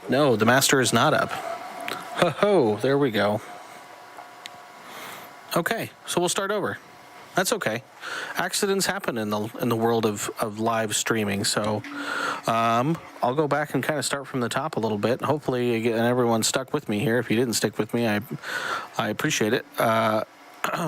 No, the master is not up. Ho, there we go. Okay, so we'll start over. That's okay. Accidents happen in the world of live streaming. So I'll go back and kind of start from the top a little bit. Hopefully, again, everyone stuck with me here. If you didn't stick with me, I appreciate it.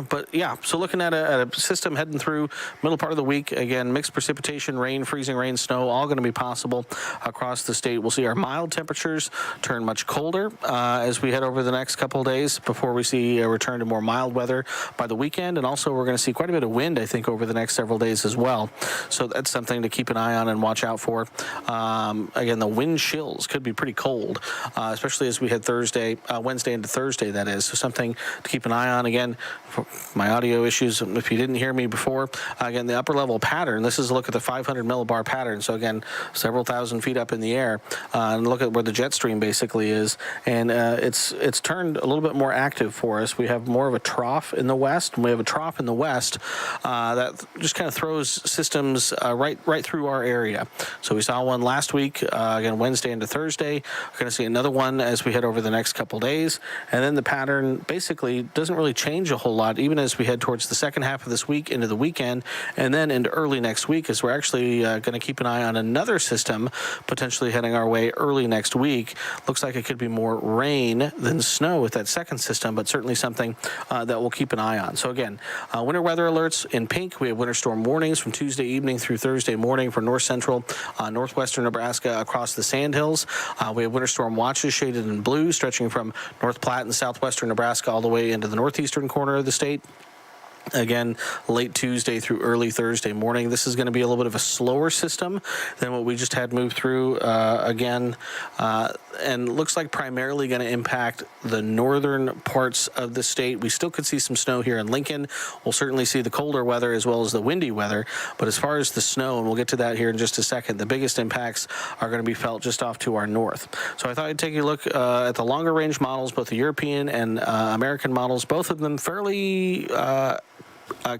But yeah, so looking at a system heading through middle part of the week, again, mixed precipitation, rain, freezing rain, snow, all going to be possible across the state. We'll see our mild temperatures turn much colder as we head over the next couple of days before we see a return to more mild weather by the weekend. And also we're going to see quite a bit of wind, I think, over the next several days as well. So that's something to keep an eye on and watch out for. Again, the wind chills could be pretty cold, especially as we head Wednesday into Thursday, that is. So something to keep an eye on. Again, for my audio issues, if you didn't hear me before, again, the upper level pattern, this is a look at the 500 millibar pattern. So again, several thousand feet up in the air, and look at where the jet stream basically is. And it's turned a little bit more active for us. We have more of a trough in the west, and we have a trough in the west that just kind of throws systems right through our area. So we saw one last week, again, Wednesday into Thursday. We're going to see another one as we head over the next couple days. And then the pattern basically doesn't really change a whole lot, even as we head towards the second half of this week into the weekend, and then into early next week, as we're actually going to keep an eye on another system potentially heading our way early next week. Looks like it could be more rain than snow with that second system, but certainly something that we'll keep an eye on. So again, winter weather alerts in pink. We have winter storm warnings from Tuesday evening through Thursday morning for north central, northwestern Nebraska across the Sandhills. We have winter storm watches shaded in blue, stretching from North Platte and southwestern Nebraska all the way into the northeastern corner of the state. Again, late Tuesday through early Thursday morning. This is going to be a little bit of a slower system than what we just had move through and looks like primarily going to impact the northern parts of the state. We still could see some snow here in Lincoln. We'll certainly see the colder weather as well as the windy weather. But as far as the snow, and we'll get to that here in just a second, the biggest impacts are going to be felt just off to our north. So I thought I'd take a look at the longer range models, both the European and American models, both of them fairly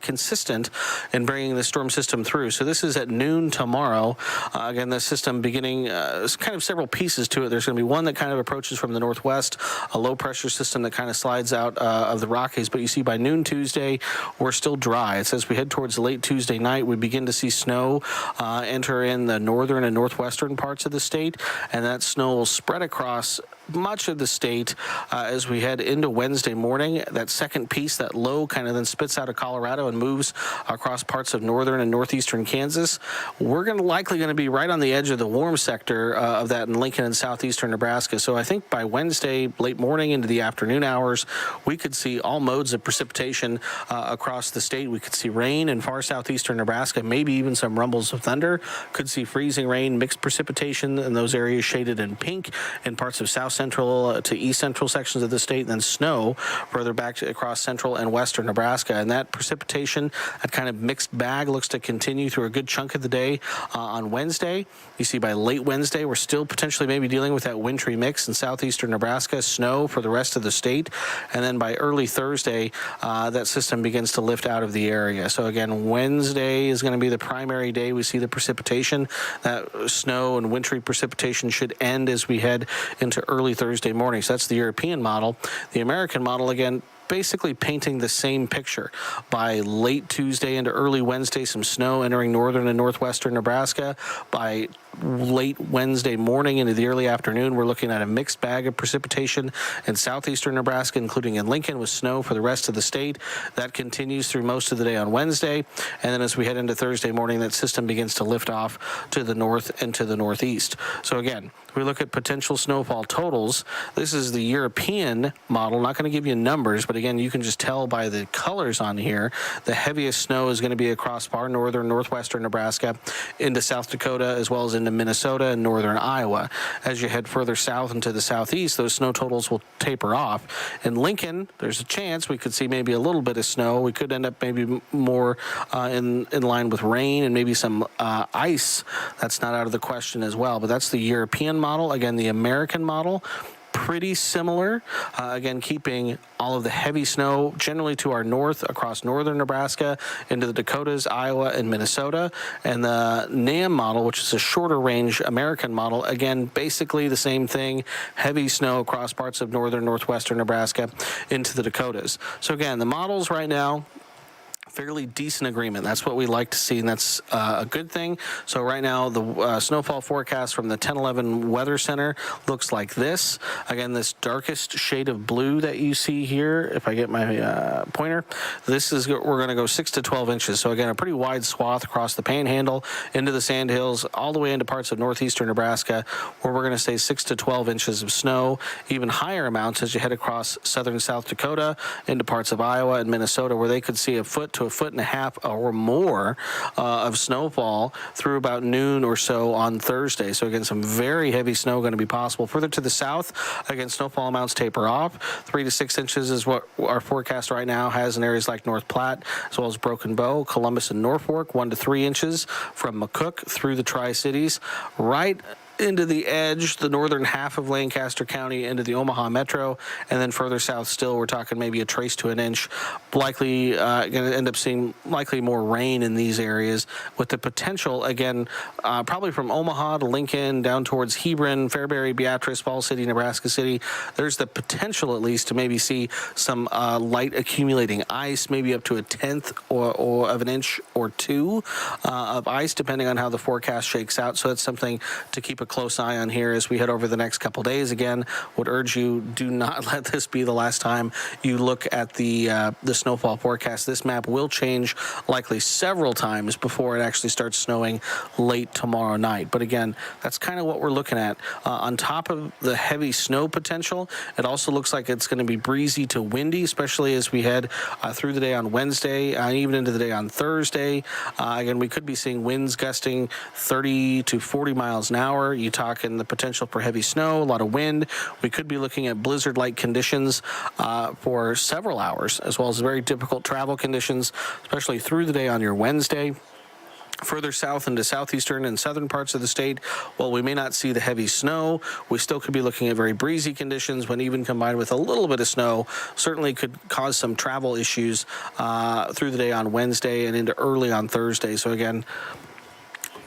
consistent in bringing the storm system through. So this is at noon tomorrow. Again, the system beginning, kind of several pieces to it. There's going to be one that kind of approaches from the northwest, a low pressure system that kind of slides out of the Rockies. But you see by noon Tuesday, we're still dry. It says we head towards late Tuesday night, we begin to see snow enter in the northern and northwestern parts of the state. And that snow will spread across much of the state as we head into Wednesday morning. That second piece, that low, kind of then spits out of Colorado and moves across parts of northern and northeastern Kansas. We're likely going to be right on the edge of the warm sector of that in Lincoln and southeastern Nebraska. So I think by Wednesday, late morning into the afternoon hours, we could see all modes of precipitation across the state. We could see rain in far southeastern Nebraska, maybe even some rumbles of thunder. Could see freezing rain, mixed precipitation in those areas shaded in pink in parts of south central to east central sections of the state, and then snow further back across central and western Nebraska. And that precipitation, that kind of mixed bag, looks to continue through a good chunk of the day on Wednesday. You see by late Wednesday, we're still potentially maybe dealing with that wintry mix in southeastern Nebraska, snow for the rest of the state. And then by early Thursday, that system begins to lift out of the area. So again, Wednesday is going to be the primary day we see the precipitation. That snow and wintry precipitation should end as we head into early Thursday morning. So that's the European model. The American model, again, basically painting the same picture. By late Tuesday into early Wednesday, some snow entering northern and northwestern Nebraska. By late Wednesday morning into the early afternoon, we're looking at a mixed bag of precipitation in southeastern Nebraska, including in Lincoln, with snow for the rest of the state. That continues through most of the day on Wednesday. And then as we head into Thursday morning, that system begins to lift off to the north and to the northeast. So again, we look at potential snowfall totals. This is the European model. Not going to give you numbers, but again, you can just tell by the colors on here. The heaviest snow is going to be across far northern, northwestern Nebraska into South Dakota, as well as into Minnesota and northern Iowa. As you head further south into the southeast, those snow totals will taper off. In Lincoln, there's a chance we could see maybe a little bit of snow. We could end up maybe more in line with rain and maybe some ice. That's not out of the question as well, but that's the European model. Again, the American model, pretty similar. Again, keeping all of the heavy snow generally to our north across northern Nebraska into the Dakotas, Iowa, and Minnesota. And the NAM model, which is a shorter range American model, again, basically the same thing, heavy snow across parts of northern, northwestern Nebraska into the Dakotas. So again, the models right now, fairly decent agreement. That's what we like to see, and that's a good thing. So right now, the snowfall forecast from the 1011 Weather Center looks like this. Again, this darkest shade of blue that you see here, if I get my pointer, this is, we're going to go 6 to 12 inches. So again, a pretty wide swath across the Panhandle, into the Sandhills, all the way into parts of northeastern Nebraska, where we're going to say 6 to 12 inches of snow. Even higher amounts as you head across southern South Dakota into parts of Iowa and Minnesota, where they could see a foot to a foot and a half or more of snowfall through about noon or so on Thursday. So again, some very heavy snow going to be possible. Further to the south, again, snowfall amounts taper off. 3 to 6 inches is what our forecast right now has in areas like North Platte, as well as Broken Bow, Columbus, and Norfolk. 1 to 3 inches from McCook through the Tri-Cities. Right into the edge, the northern half of Lancaster County, into the Omaha Metro, and then further south still, we're talking maybe a trace to an inch. Likely going to end up seeing likely more rain in these areas, with the potential, again, probably from Omaha to Lincoln, down towards Hebron, Fairbury, Beatrice, Falls City, Nebraska City. There's the potential, at least, to maybe see some light accumulating ice, maybe up to a tenth or of an inch or two of ice, depending on how the forecast shakes out. So that's something to keep a close eye on here as we head over the next couple days. Again, would urge you, do not let this be the last time you look at the snowfall forecast. This map will change likely several times before it actually starts snowing late tomorrow night. But again, that's kind of what we're looking at. On top of the heavy snow potential, it also looks like it's going to be breezy to windy, especially as we head through the day on Wednesday and even into the day on Thursday. Again, we could be seeing winds gusting 30 to 40 miles an hour. You talking the potential for heavy snow, a lot of wind. We could be looking at blizzard-like conditions for several hours, as well as very difficult travel conditions, especially through the day on your Wednesday. Further south into southeastern and southern parts of the state, while we may not see the heavy snow, we still could be looking at very breezy conditions, when even combined with a little bit of snow, certainly could cause some travel issues through the day on Wednesday and into early on Thursday. So again,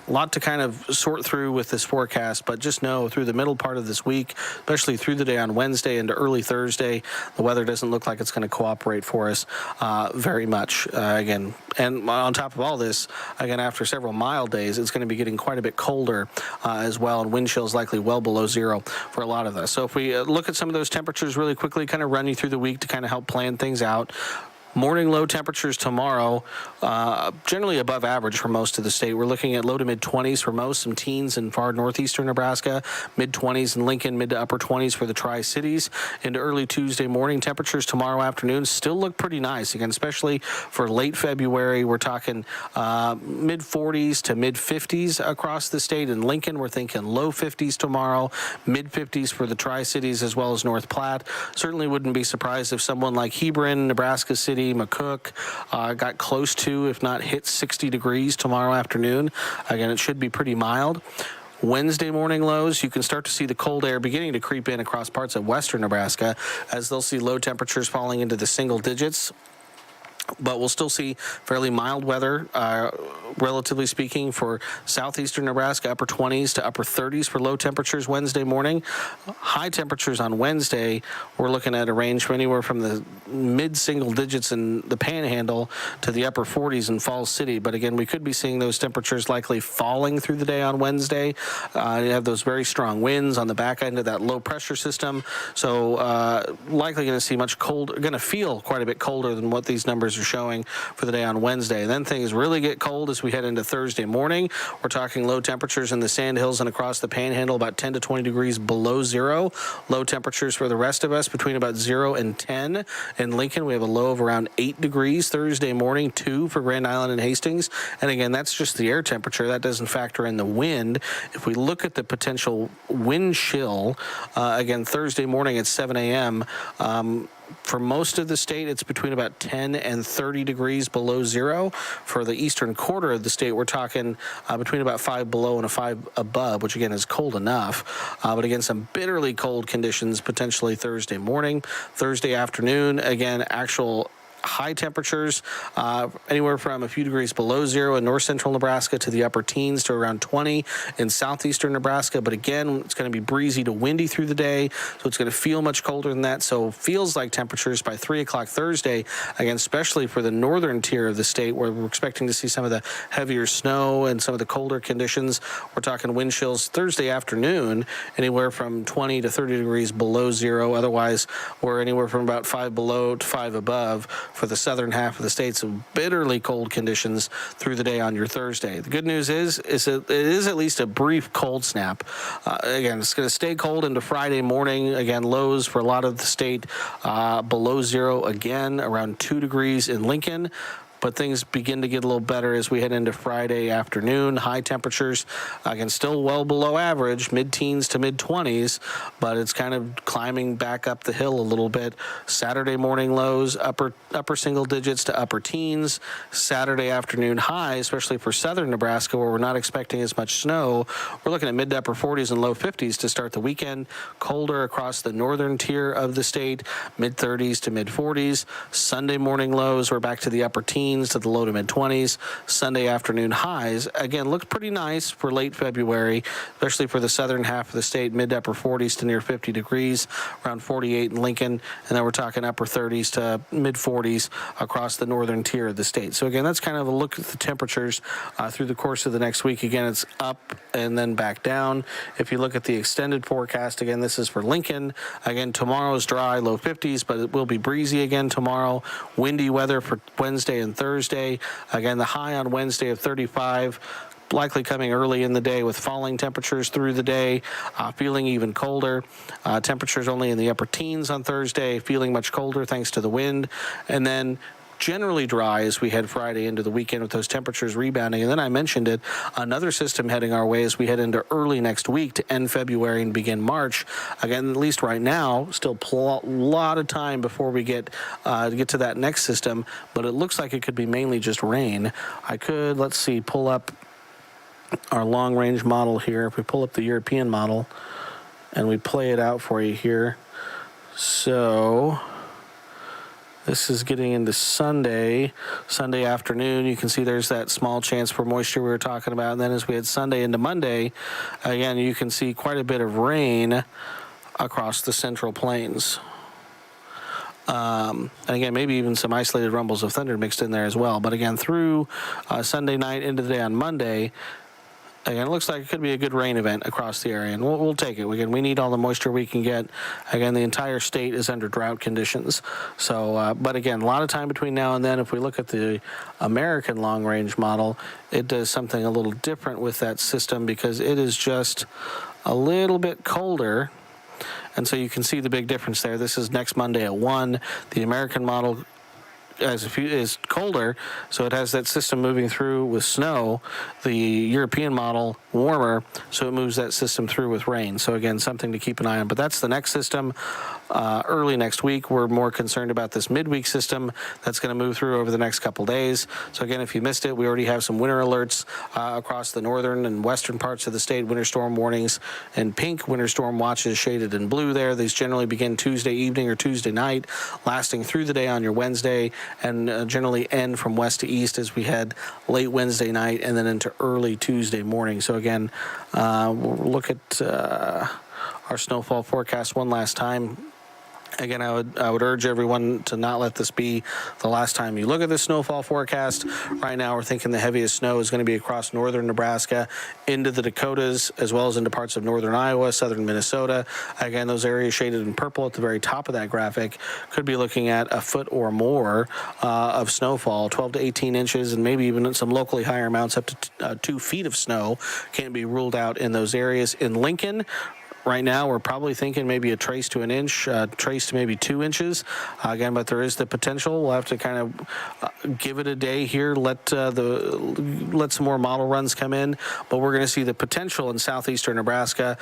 a lot to kind of sort through with this forecast, but just know through the middle part of this week, especially through the day on Wednesday into early Thursday, the weather doesn't look like it's going to cooperate for us very much. Again, and on top of all this, again, after several mild days, it's going to be getting quite a bit colder as well, and wind chills likely well below zero for a lot of us. So if we look at some of those temperatures really quickly, kind of run you through the week to kind of help plan things out. Morning low temperatures tomorrow, generally above average for most of the state. We're looking at low to mid 20s for most, some teens in far northeastern Nebraska, mid 20s in Lincoln, mid to upper 20s for the Tri-Cities. Into early Tuesday morning, temperatures tomorrow afternoon still look pretty nice. Again, especially for late February, we're talking mid 40s to mid 50s across the state. In Lincoln, we're thinking low 50s tomorrow, mid 50s for the Tri-Cities as well as North Platte. Certainly wouldn't be surprised if someone like Hebron, Nebraska City, McCook got close to, if not hit 60 degrees tomorrow afternoon. Again, it should be pretty mild. Wednesday morning lows, you can start to see the cold air beginning to creep in across parts of western Nebraska, as they'll see low temperatures falling into the single digits. But we'll still see fairly mild weather, relatively speaking, for southeastern Nebraska, upper 20s to upper 30s for low temperatures Wednesday morning. High temperatures on Wednesday, we're looking at a range from anywhere from the mid-single digits in the Panhandle to the upper 40s in Falls City. But again, we could be seeing those temperatures likely falling through the day on Wednesday. You have those very strong winds on the back end of that low pressure system. So likely going to see much colder, going to feel quite a bit colder than what these numbers are showing for the day on Wednesday. And then things really get cold as we head into Thursday morning. We're talking low temperatures in the Sandhills and across the Panhandle, about 10 to 20 degrees below zero. Low temperatures for the rest of us between about 0 and 10. In Lincoln, we have a low of around 8 degrees Thursday morning, 2 for Grand Island and Hastings. And again, that's just the air temperature. That doesn't factor in the wind. If we look at the potential wind chill, again, Thursday morning at 7 a.m., For most of the state, it's between about 10 and 30 degrees below zero. For the eastern quarter of the state, we're talking between about 5 below and a 5 above, which again is cold enough. But again, some bitterly cold conditions potentially Thursday morning, Thursday afternoon. Again, actual high temperatures anywhere from a few degrees below zero in north central Nebraska to the upper teens to around 20 in southeastern Nebraska. But again, it's going to be breezy to windy through the day, so it's going to feel much colder than that. So feels like temperatures by 3 o'clock Thursday, again, especially for the northern tier of the state where we're expecting to see some of the heavier snow and some of the colder conditions. We're talking wind chills Thursday afternoon, anywhere from 20 to 30 degrees below zero. Otherwise, we're anywhere from about 5 below to 5 above for the southern half of the state. So bitterly cold conditions through the day on your Thursday. The good news is it is at least a brief cold snap. Again, it's going to stay cold into Friday morning. Again, lows for a lot of the state below zero again, around 2 degrees in Lincoln. But things begin to get a little better as we head into Friday afternoon. High temperatures, again, still well below average, mid-teens to mid-20s, but it's kind of climbing back up the hill a little bit. Saturday morning lows, upper single digits to upper teens. Saturday afternoon high, especially for southern Nebraska, where we're not expecting as much snow. We're looking at mid to upper 40s and low 50s to start the weekend. Colder across the northern tier of the state, mid-30s to mid-40s. Sunday morning lows, we're back to the upper teens to the low to mid-20s. Sunday afternoon highs, again, look pretty nice for late February, especially for the southern half of the state, mid to upper 40s to near 50 degrees, around 48 in Lincoln, and then we're talking upper 30s to mid-40s across the northern tier of the state. So again, that's kind of a look at the temperatures through the course of the next week. Again, it's up and then back down. If you look at the extended forecast, again, this is for Lincoln. Again, tomorrow's dry, low 50s, but it will be breezy again tomorrow. Windy weather for Wednesday and Thursday. Again, the high on Wednesday of 35, likely coming early in the day with falling temperatures through the day, feeling even colder. Temperatures only in the upper teens on Thursday, feeling much colder thanks to the wind. And then generally dry as we head Friday into the weekend with those temperatures rebounding. And then I mentioned it, another system heading our way as we head into early next week to end February and begin March. Again, at least right now, still a lot of time before we get to that next system, but it looks like it could be mainly just rain. I could, let's see, pull up our long-range model here. If we pull up the European model and we play it out for you here. So this is getting into Sunday afternoon. You can see there's that small chance for moisture we were talking about. And then as we had Sunday into Monday, again, you can see quite a bit of rain across the central plains. And again, maybe even some isolated rumbles of thunder mixed in there as well. But again, through Sunday night into the day on Monday, again, it looks like it could be a good rain event across the area, and we'll take it. Again, we need all the moisture we can get. Again, the entire state is under drought conditions. So, but again, a lot of time between now and then. If we look at the American long-range model, it does something a little different with that system because it is just a little bit colder. And so you can see the big difference there. This is next Monday at 1. The American model is colder, so it has that system moving through with snow. The European model warmer, so it moves that system through with rain. So again, something to keep an eye on. But that's the next system. Early next week, we're more concerned about this midweek system that's going to move through over the next couple days. So again, if you missed it, we already have some winter alerts across the northern and western parts of the state. Winter storm warnings in pink, winter storm watches shaded in blue there. These generally begin Tuesday evening or Tuesday night, lasting through the day on your Wednesday, and generally end from west to east as we head late Wednesday night and then into early Tuesday morning. So again, we'll look at our snowfall forecast one last time. Again, I would urge everyone to not let this be the last time you look at this snowfall forecast. Right now, we're thinking the heaviest snow is going to be across northern Nebraska, into the Dakotas, as well as into parts of northern Iowa, southern Minnesota. Again, those areas shaded in purple at the very top of that graphic could be looking at a foot or more of snowfall, 12 to 18 inches, and maybe even some locally higher amounts up to 2 feet of snow can't be ruled out in those areas. In Lincoln, right now, we're probably thinking maybe a trace to an inch, trace to maybe 2 inches. Again, but there is the potential. We'll have to kind of give it a day here, let some more model runs come in. But we're going to see the potential in southeastern Nebraska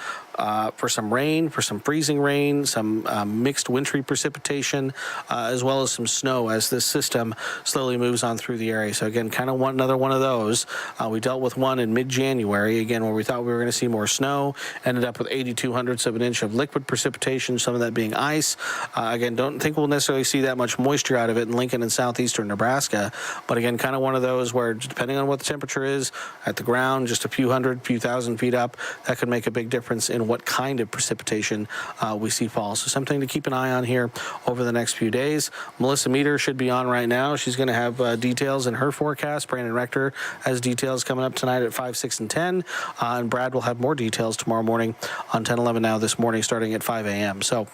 for some rain, for some freezing rain, some mixed wintry precipitation, as well as some snow as this system slowly moves on through the area. So again, kind of another one of those. We dealt with one in mid-January, again, where we thought we were going to see more snow, ended up with 0.82 of an inch of liquid precipitation, some of that being ice. Again, don't think we'll necessarily see that much moisture out of it in Lincoln and southeastern Nebraska. But again, kind of one of those where, depending on what the temperature is at the ground, just a few thousand feet up, that could make a big difference in what kind of precipitation we see fall. So something to keep an eye on here over the next few days. Melissa Meter should be on right now. She's going to have details in her forecast. Brandon Rector has details coming up tonight at 5, 6, and 10. And Brad will have more details tomorrow morning on 10/11 Now this morning starting at 5 a.m. So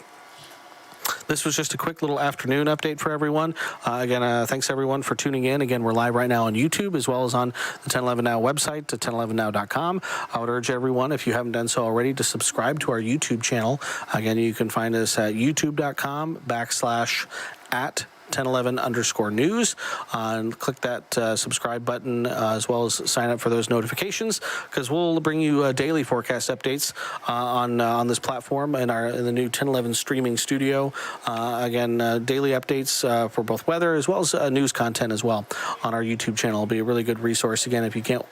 this was just a quick little afternoon update for everyone. Again, thanks everyone for tuning in. Again, we're live right now on YouTube as well as on the 1011 Now website at 1011now.com. I would urge everyone, if you haven't done so already, to subscribe to our YouTube channel. Again, you can find us at youtube.com/@1011_news and click that subscribe button as well as sign up for those notifications, because we'll bring you daily forecast updates on this platform in the new 1011 streaming studio. Again, daily updates for both weather as well as news content as well on our YouTube channel. It'll be a really good resource. Again, if you can't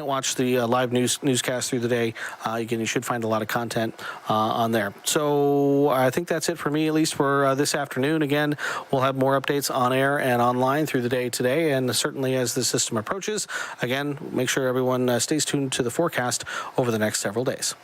watch the live newscast through the day, again, you should find a lot of content on there. So I think that's it for me, at least for this afternoon. Again, we'll have more updates on air and online through the day today, and certainly as the system approaches. Again, make sure everyone stays tuned to the forecast over the next several days.